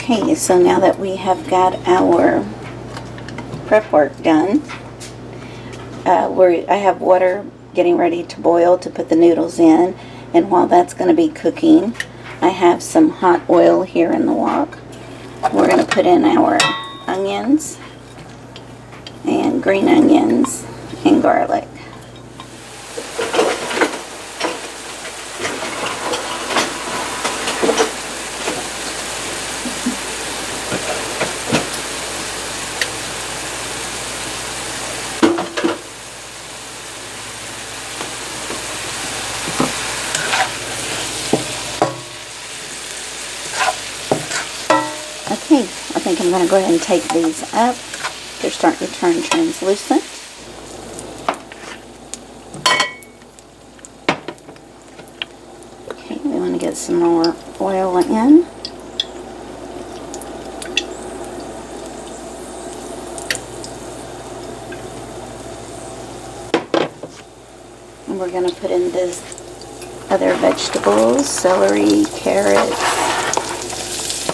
Okay, so now that we have got our prep work done, I have water getting ready to boil to put the noodles in, and while that's going to be cooking, I have some hot oil here in the wok. We're going to put in our onions and green onions and garlic. Okay, I think I'm going to go ahead and take these up. They're starting to turn translucent. Okay, we want to get some more oil in. And we're going to put in this other vegetables, celery, carrots,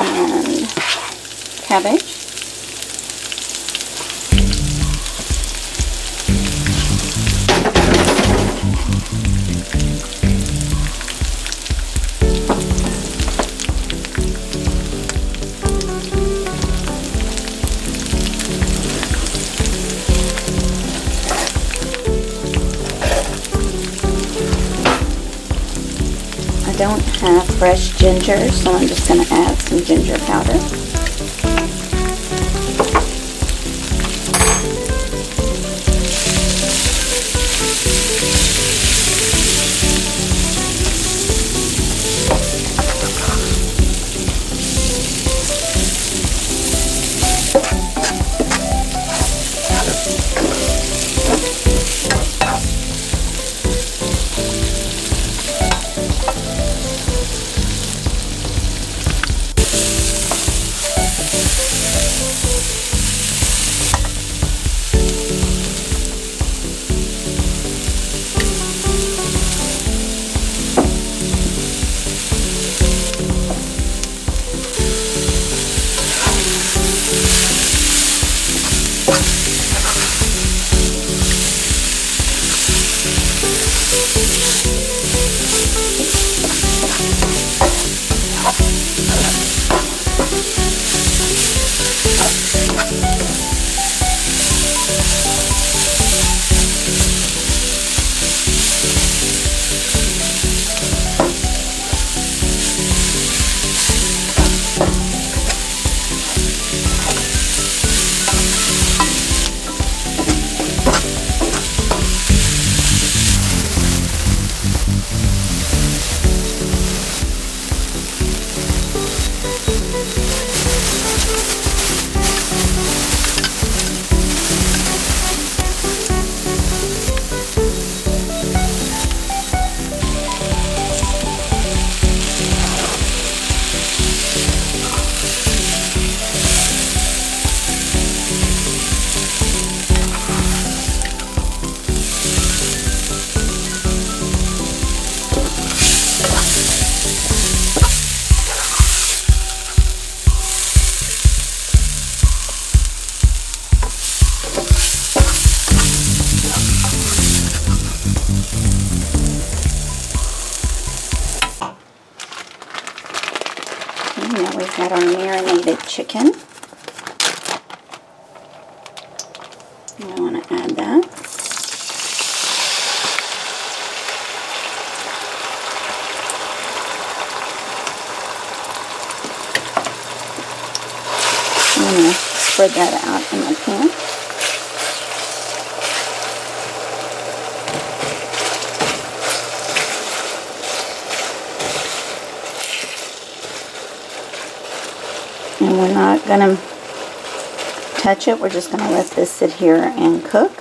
and cabbage. I don't have fresh ginger, so I'm just going to add some ginger powder. Now we've got our marinated chicken. And I want to add that. I'm going to spread that out in my pan. And we're not going to touch it. We're just going to let this sit here and cook.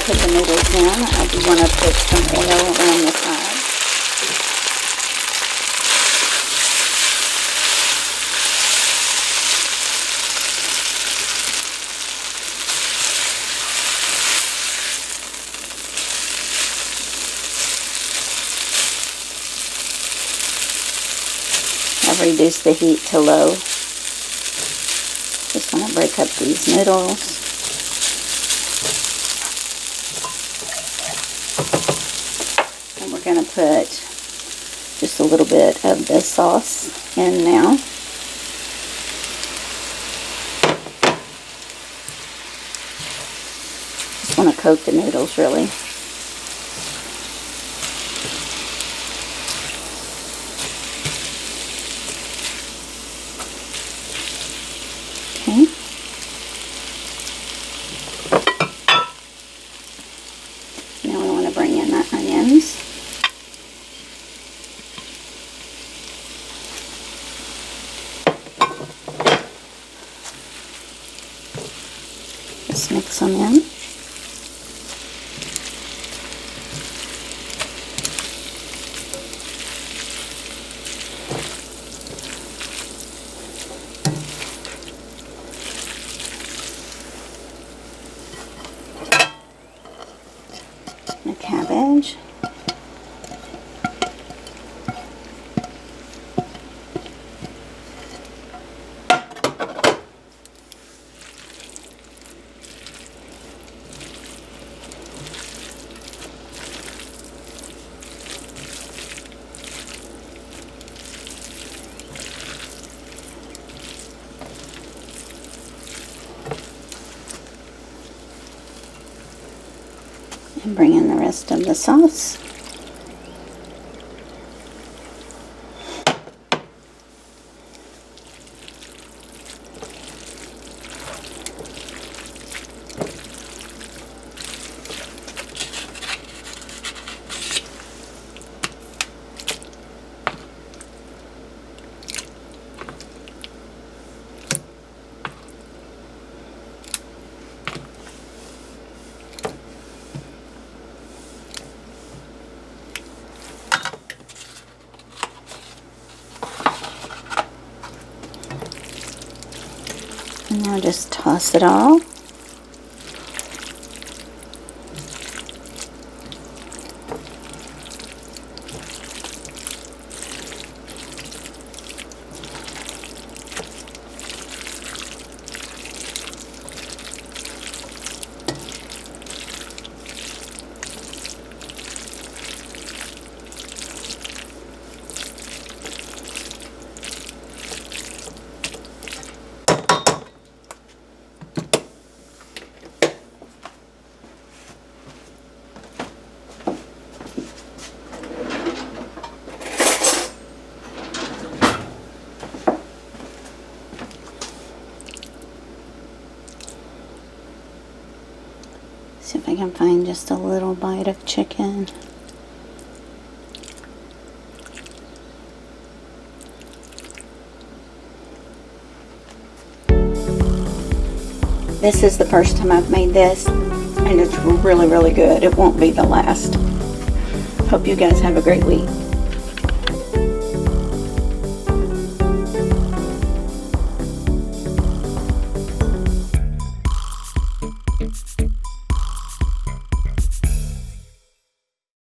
put the noodles in, I do want to put some oil around the side. I've reduced the heat to low. Just want to break up these noodles. And we're going to put just a little bit of the sauce in now. Just want to coat the noodles really. Okay. Now we want to bring in the onions. Just mix them in. The cabbage. And bring in the rest of the sauce. And now just toss it all. See if I can find just a little bite of chicken. This is the first time I've made this, and it's really, really good. It won't be the last. Hope you guys have a great week.